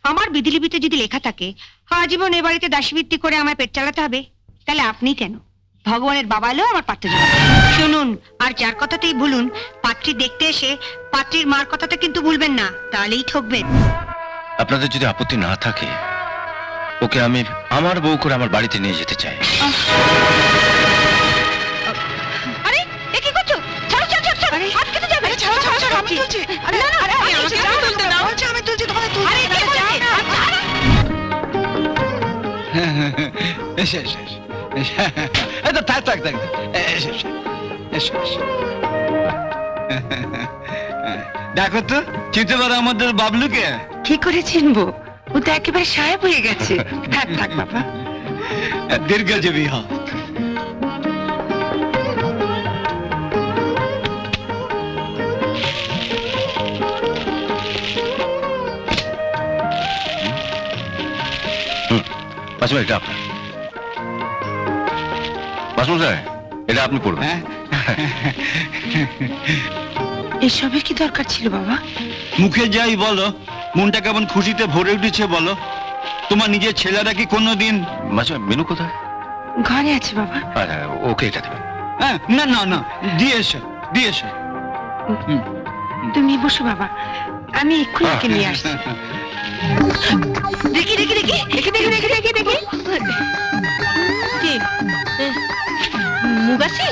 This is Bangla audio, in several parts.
আমার বিধিলিপিতে যদি লেখা থাকে আজীবন এ বাড়িতে দাসীবৃত্তি করে আমার পেট চালাতে হবে, তাহলে আপনি কেন? ভগবানের বাবা এলেও আমার পাত্র যাবে। শুনুন, আর যার কথাতেই ভুলুন, পাত্রী দেখতে এসে পাত্রীর মার কথাটা কিন্তু ভুলবেন না, তাহলেই ঠকবেন। আপনাদের যদি আপত্তি না থাকে, ওকে আমি আমার বউ করে আমার বাড়িতে নিয়ে যেতে চাই। আরে এ কি করছো? ছাড়ো ছাড়ো ছাড়ো, আটকে তো যাবে। ছাড়ো ছাড়ো ছাড়ো, আমি তুলছি। আরে না না, আমি তুলতে দাও। বলছি আমি তুলছি, তোমাকে তুলতে। আরে কে বলছে? এসে এসে এই তো থাক থাক থাক, এসে এসে এসে এসে। দেখো তো, চিনতে পারো আমাদের বাবলুকে? কি করে চিনবো? ও তো একেবারে সাহেব হয়ে গেছে। থাক থাক বাবা। দীর্ঘজীবী হ। মাসিমা, এটা আপনার। মাসমশাই, এটা আপনি পড়বেন। হ্যাঁ, এসবের কি দরকার ছিল বাবা? মুখে যাই বলো, মনটা কেমন খুশিতে ভরে উঠেছে বলো। তোমার নিজের ছেলেরা কি কোনোদিন? মাসিমা, মেনু কোথায়? ঘরে আছে বাবা। আচ্ছা, ওকে এটা দেবেন। হ্যাঁ, না না না, দিয়ে এসো দিয়ে এসো। তুমি বসো বাবা, আমি এক্ষুনি ওকে নিয়ে আসছি। দেখি দেখি দেখি দেখি দেখি দেখি দেখি দেখি কি মুগাসি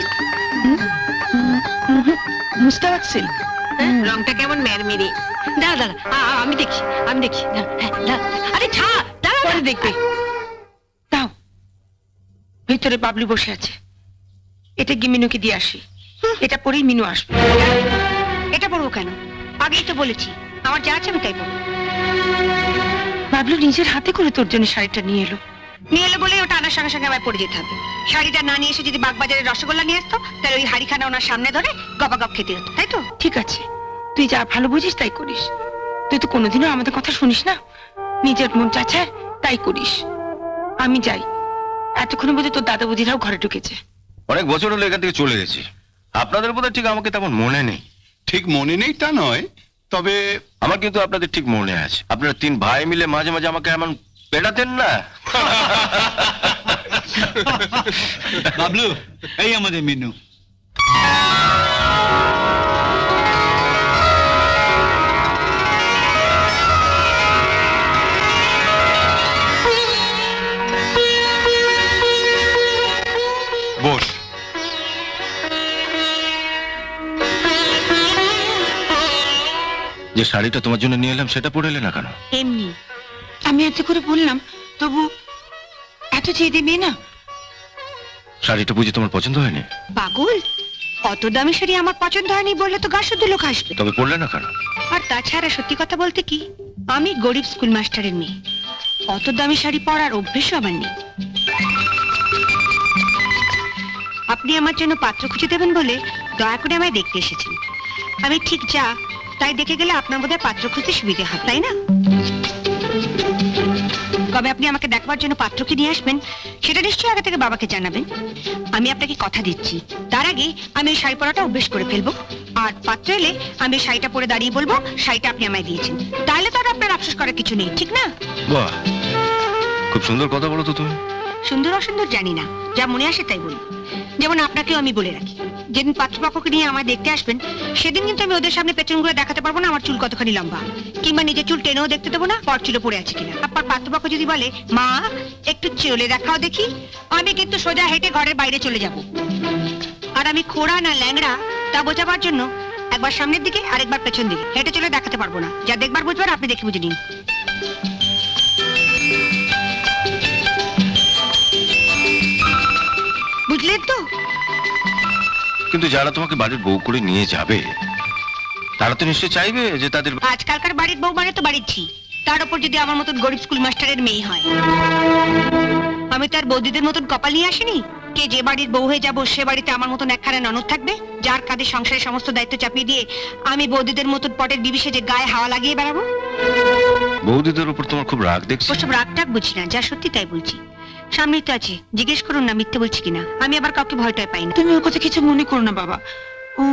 মুস্তাফাক সিল্ক। রংটা কেমন মেরমেরি। দাঁড়া দাঁড়া, আমি দেখি আমি দেখি। আরে ছাড়, দাঁড়া পরে দেখবে। দাও, ভিতরে বাবলু বসে আছে, এটা গিয়ে মিনুকে দিয়ে আসি। এটা পরেই মিনু আসবে। এটা পড়বো কেন? আগেই তো বলেছি আমার যা আছে আমি তাই পড়বো। বাবলু নিজের হাতে করে তোর জন্য শাড়িটা নিয়ে এলো। নিয়ে এলো বলে ওটা আনার সঙ্গে সঙ্গে আমায় পড়ে যেতে হবে। শাড়িটা না নিয়ে এসে যদি বাগবাজারের রসগোল্লা নিয়ে আসতো, তাহলে ওই হাড়িখানা ওনার সামনে ধরে গবাগব খেতে হতো, তাই তো? ঠিক আছে, তুই যা ভালো বুঝিস তাই করিস। তুই তো কোনোদিনও আমাদের কথা শুনিস না, নিজের মন চাচায় তাই করিস। আমি যাই, এতক্ষণে বোধহয় তোর দাদা বৌদিরাও ঘরে ঢুকেছে। অনেক বছর হলো এখান থেকে চলে গেছি। আপনাদের বোধহয় ঠিক আমাকে তেমন মনে নেই। ঠিক মনে নেই তা নয়, তবে আমার কিন্তু আপনাদের ঠিক মনে আছে। আপনারা তিন ভাই মিলে মাঝে মাঝে আমাকে এমন পেটাতেন না? বাবলু, এই আমাদের মিনু। বস। যে শাড়িটা তোমার জন্য নিয়ে এলাম সেটা পরে এলে না কেন? এমনি। আমি এত করে বললাম, তবু এত চেয়ে দেবে না। শাড়িটা বুঝি তোমার পছন্দ হয়নি? পাগল, অত দামি শাড়ি আমার পছন্দ হয়নি বললে তো গা শুদ্ধ লোক আসবে। তবে পরলে না কেন? আর তাছাড়া সত্যি কথা বলতে কি, আমি গরিব স্কুল মাস্টারের মেয়ে, অত দামি শাড়ি পরার অভ্যেসও আমার নেই। আপনি আমার জন্য পাত্র খুঁজে দেবেন বলে দয়া করে আমায় দেখতে এসেছেন। আমি ঠিক যা তাই দেখে গেলে আপনার বোধহয় পাত্র খুঁজতে সুবিধে হয়, তাই না? কবে আপনি আমাকে দেখবার জন্য পাত্রকে নিয়ে আসবেন সেটা নিশ্চয়ই আগে থেকে বাবাকে জানাবেন। আমি আপনাকে কথা দিচ্ছি, তার আগে আমি এই শাড়ি পরাটা অভ্যেস করে ফেলবো। আর পাত্র এলে আমি এই শাড়িটা পরে দাঁড়িয়ে বলবো শাড়িটা আপনি আমায় দিয়েছেন। তাহলে তো আর আপনার আফসোস করার কিছু নেই, ঠিক না? বাহ, খুব সুন্দর কথা বলো তো তুমি। সুন্দর অসুন্দর জানি না, যা মনে আসে তাই বলি। যেমন আপনাকেও আমি বলে রাখি, যেদিন পাত্রপক্ষকে নিয়ে আমায় দেখতে আসবেন সেদিন কিন্তু আমি ওদের সামনে পেছন ঘুরে দেখাতে পারবো না আমার চুল কতখানি লম্বা, কিংবা নিজের চুল টেনেও দেখতে দেবো না পর চুলে পড়ে আছে কিনা। আপনার পাত্রপক্ষ যদি বলে মা একটু চলে দেখাও দেখি, আমি কিন্তু সোজা হেঁটে ঘরের বাইরে চলে যাব। আর আমি খোড়া না ল্যাংড়া তা বোঝাবার জন্য একবার সামনের দিকে আর একবার পেছন দিকে হেঁটে চলে দেখাতে পারবো না। যা দেখবার বুঝবার আপনি দেখে বুঝে নিন। বুঝলেন তো? কিন্তু যারা তোমাকে বাড়ির বউ করে নিয়ে যাবে তারা তো নিশ্চয়ই চাইবে যে তাদের আজকালকার বাড়ির বউ মানে তো বাড়ির ঝি, তার উপর যদি আমার মতন গরিব স্কুল মাস্টারের মেয়ে হয়। আমি তার বৌদিদের মতন কপাল নিয়ে আসিনি কে যে বাড়ির বউ হয়ে যাবো সে বাড়িতে আমার মতন একখানা ননদ থাকবে যার কাঁধে সংসারের সমস্ত দায়িত্ব চাপিয়ে দিয়ে আমি বৌদিদের মতন পটের বিবিসে যে গায়ে হাওয়া লাগিয়ে বেড়াবো। বৌদিদের উপর তোমার খুব রাগ দেখছি। ওসব রাগটাগ বুঝি না, যা সত্যি তাই বলছি। সামনেই তো আছে, জিজ্ঞেস করুন না মিথ্যে বলছি কিনা। আমি আবার কাউকে ভয়টাই পাই না। তুমি ওর কথা কিছু মনে করো না বাবা, ও ও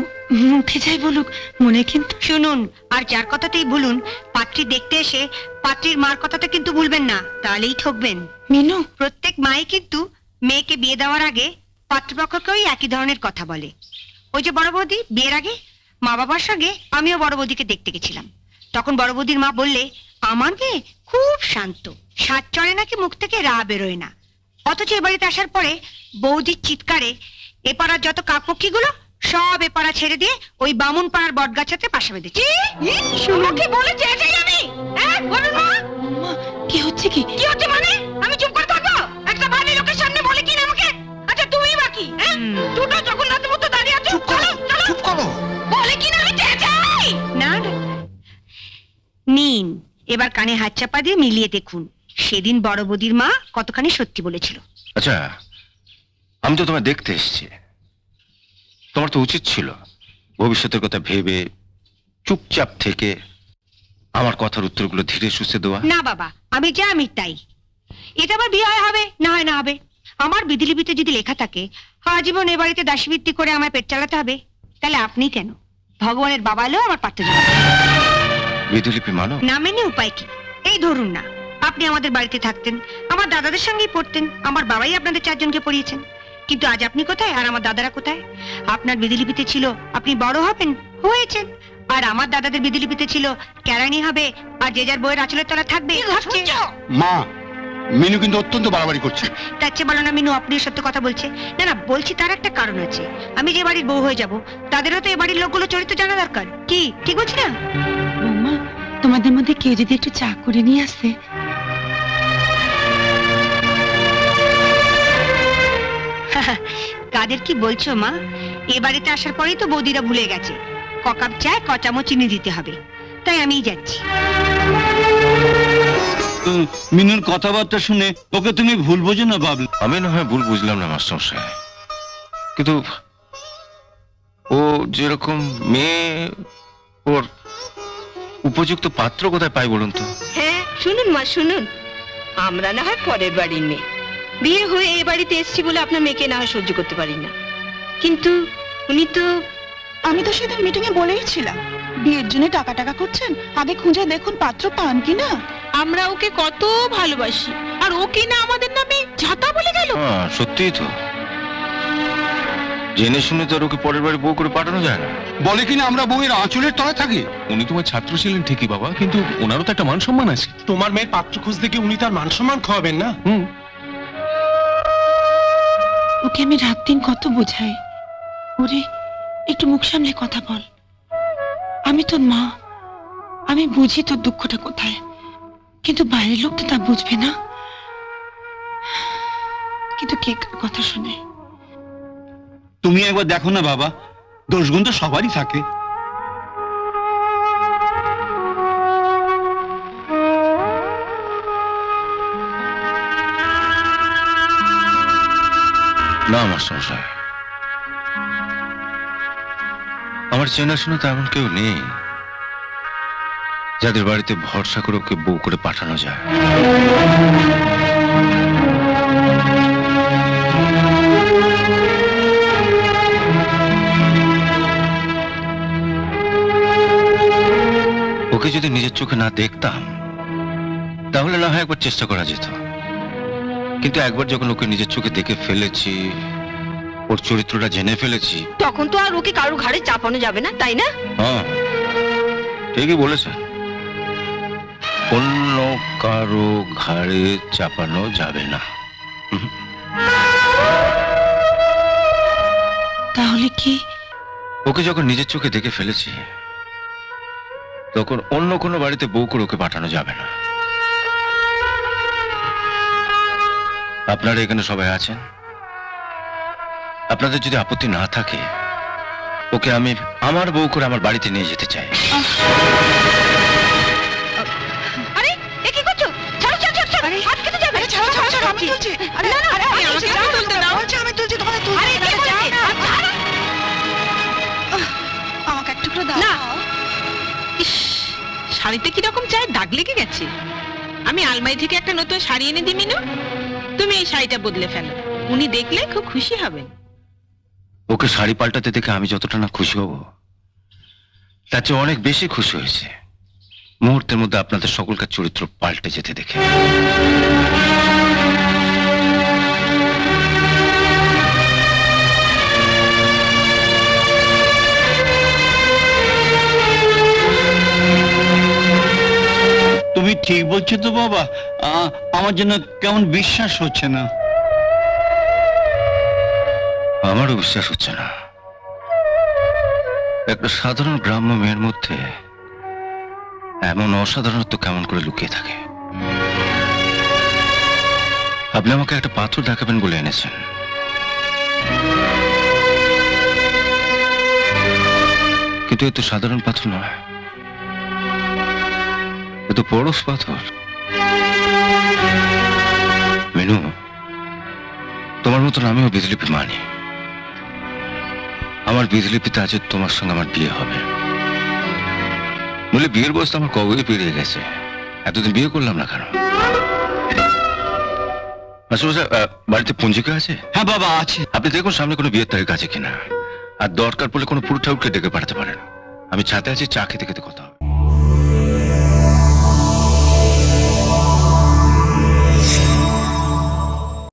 মুখে যাই বলুক, মনে কিন্তু শুনুন, আর যার কথাতেই ভুলুন, পাত্রী দেখতে এসে পাত্রীর মার কথাটা কিন্তু ভুলবেন না, তাহলেই ঠকবেন। মিনু। প্রত্যেক মাই কিন্তু মেয়েকে বিয়ে দেওয়ার আগে পাত্রপক্ষকেই একই ধরনের কথা বলে। ওই যে বড় বৌদি বিয়ের আগে মা বাবার সঙ্গে আমিও বড় বৌদিকে দেখতে গেছিলাম। তখন বড় বৌদির মা বললে আমার মেয়ে খুব শান্ত, সাত চড়ে নাকি মুখ থেকে রা বেরোয় না। অথচ এ বাড়িতে আসার পরে বৌদির চিৎকারে এপাড়ার যত কাকপক্ষীগুলো সব এপাড়া ছেড়ে দিয়ে ওই বামুন পাড়ার বটগাছাতে পাশা বেঁধেছে। কি বলেছে এটাই আমি? বলুন মা। মা, কি হচ্ছে কি? কি হচ্ছে মানে? আমি চুপ করে থাকবো? একটা বাড়ি লোকের সামনে বলে কিনা আমাকে? আচ্ছা তুমি বাকি, দুটো জগন্নাথের মতো দাঁড়িয়ে আছো। চুপ করো। বলে কিনা আমি চেঁচাই। না না, নিন এবার কানে হাত চাপা দিয়ে মিলিয়ে দেখুন সেদিন বড় বৌদির মা কতখানি সত্যি বলেছিল। আচ্ছা, আমি তো তোমায় দেখতে এসেছি। তোমার তো উচিত ছিল ভবিষ্যতের কথা ভেবে চুপচাপ থেকে আমার কথার উত্তরগুলো ধীরে সুস্থে দেওয়া। না বাবা, আমি যা আমি তাই। এটা আবার বিয়ে হয় হবে না হয় না হবে। আমার বিধিলিপিতে যদি লেখা থাকে আজীবন এ বাড়িতে দাসীবৃত্তি করে আমার পেট চালাতে হবে, তাহলে আপনি কেন? ভগবানের বাবা এলেও আমার পারতে যাবে বিধিলিপি মানো? না মেনে উপায় কি? এই ধরুন না, আপনি আমাদের বাড়িতে থাকতেন, আমার দাদাদের সঙ্গেই পড়তেন, আমার বাবাই আপনাদের চারজনকে পড়িয়েছেন। কিন্তু আজ আপনি কোথায় আর আমার দাদারা কোথায়? আপনার বিধিলিপিতে ছিল আপনি বড় হবেন, হয়েছেন। আর আমার দাদাদের বিধিলিপিতে ছিল কেরানি হবে আর যে যার বইয়ের আঁচলের তলা থাকবে, থাকছে। মা, মিনু কিন্তু অত্যন্ত বাড়াবাড়ি করছে। তার চেয়ে বলো না মিনু আপনি সত্য কথা বলছে। না না, বলছি তার একটা কারণ আছে। আমি যে বাড়ির বউ হয়ে যাব, তাদেরও তো এ বাড়ির লোকগুলো চরিত্র জানা দরকার। কি ঠিক বলছি না? বৌমা, তোমাদের মধ্যে কেউ যদি একটু চা করে নিয়ে আসে। কাদের কি বলছো মা? এ বাড়িতে আসার পরেই তো বৌদিরা ভুলে গেছে ককাপ চায় ক চামচ চিনি দিতে হবে। তাই আমিই যাচ্ছি। মিনুর কথাবার্তা শুনে ওকে তুমি ভুল বোঝো না বাবলু। আমি না হয় ভুল বুঝলাম না মাস্টারমশাই, কিন্তু ও যেরকম মেয়ে, ওর উপযুক্ত পাত্র কোথায় পাই বলুন তো? হ্যাঁ শুনুন মা, শুনুন, আমরা না হয় পরের বাড়ির মেয়ে, বিয়ে হয়ে এ বাড়িতে এসেছি বলে আপনার মেয়েকে না হয় সহ্য করতে পারি না, কিন্তু উনি তো। আমি তো সেদিন মিটিং এ বলেই ছিলাম বিয়ের জন্য টাকা টাকা করছেন, আগে খুঁজে দেখুন পাত্র পান কিনা। আমরা ওকে কত ভালোবাসি, আর ও কি না আমাদের নামে ঝাঁটা বলে গেল। হ্যাঁ সত্যিই তো, জেনে শুনে তো আর ওকে পরের বাড়ি বউ করে পাঠানো যায় না। বলে কিনা আমরা বউয়ের আঁচলের তলায় থাকি। উনি তোমার ছাত্র ছিলেন ঠিকই বাবা, কিন্তু ওনারও তো একটা মান সম্মান আছে। তোমার মেয়ের পাত্র খুঁজতে গিয়ে উনি তার মান সম্মান খাওয়াবেন না? ওকে আমি রাত দিন কত বোঝাই, ওরে একটু মুখ সামলে কথা বল, আমি তোর মা, আমি বুঝি তোর দুঃখটা কোথায়, কিন্তু বাইরের লোক তো তা বুঝবে না। কিন্তু কে কার কথা শুনে? তুমি একবার দেখো না বাবা, দোষগুণ তো সবারই থাকে। না মাস্টারমশাই, আমার চেনাশোনা তো এমন কেউ নেই যাদের বাড়িতে ভরসা করে ওকে বউ করে পাঠানো যায়। ওকে যদি নিজের চোখে না দেখতাম তাহলে না হয় একবার চেষ্টা করা যেত, কিন্তু একবার যখন ওকে নিজের চোখে দেখে ফেলেছি, ওর চরিত্রটা জেনে ফেলেছি, তখন তো আর ওকে কারোর ঘাড়ে চাপানো যাবে না, তাই না? হ্যাঁ ঠিকই বলেছে, অন্য কারো ঘাড়ে চাপানো যাবে না। তাহলে কি ওকে যখন নিজের চোখে দেখে ফেলেছি, তখন অন্য কোনো বাড়িতে বউ করে ওকে পাঠানো যাবে না। আপনারা এখানে সবাই আছেন, আপনাদের যদি আপত্তি না থাকে ওকে আমি আমার বউ করে আমার বাড়িতে নিয়ে যেতে চাই। আরে এ কি করছো? ছাড়ো ছাড়ো ছাড়ো, আরে, আটকে তো যাবে। আরে ছাড়ো ছাড়ো ছাড়ো, আমি তুলছি। আরে না, না, আরে আমি আমি আমাকে তুলতে দাও। বলছি, আমি তুলছি, তোমাদের তুলছি। আরে কে বলেছে? ছাড়ো। আমাকে এক টুকরো দাও। না। ইস, শাড়িতে কিরকম চায় দাগ লেগে গেছে। আমি আলমারি থেকে একটা নতুন শাড়ি এনে দিই মিনু, তুমি এই শাড়িটা বদলে ফেলো, উনি দেখলে খুব খুশি হবেন। ওকে শাড়ি পাল্টাতে দেখে আমি যতটা না খুশি হব, তার চেয়ে অনেক বেশি খুশি হয়েছে মুহূর্তের মধ্যে আপনাদের সকলকার চরিত্র পাল্টে যেতে দেখে। তুমি ঠিক বলছো তো বাবা? আমার জন্য কেমন বিশ্বাস হচ্ছে না। আমারও বিশ্বাস হচ্ছে না একটা সাধারণ গ্রাম্য মেয়ের মধ্যে এমন অসাধারণত্ব কেমন করে লুকিয়ে থাকে। আপনি আমাকে একটা পাথর দেখাবেন বলে এনেছেন, কিন্তু এ তো সাধারণ পাথর নয়, এ তো পরশ পাথর। মিনু, তোমার মতন আমিও বিজলিপি মানি। আমার বিজলিপিতে আছে তোমার সঙ্গে আমার বিয়ে হবে বলে বিয়ের বয়স তো আমার কবেই পেরিয়ে গেছে। এতদিন বিয়ে করলাম না কেন? আসলে বাড়িতে পঞ্জিকা আছে? হ্যাঁ বাবা আছে। আপনি দেখুন সামনে কোনো বিয়ের তারিখ আছে কিনা, আর দরকার পড়লে কোনো পুরো ঠাকুরকে ডেকে পাঠাতে পারেন। আমি ছাতে আছি, চা খেতে খেতে কথা হবে।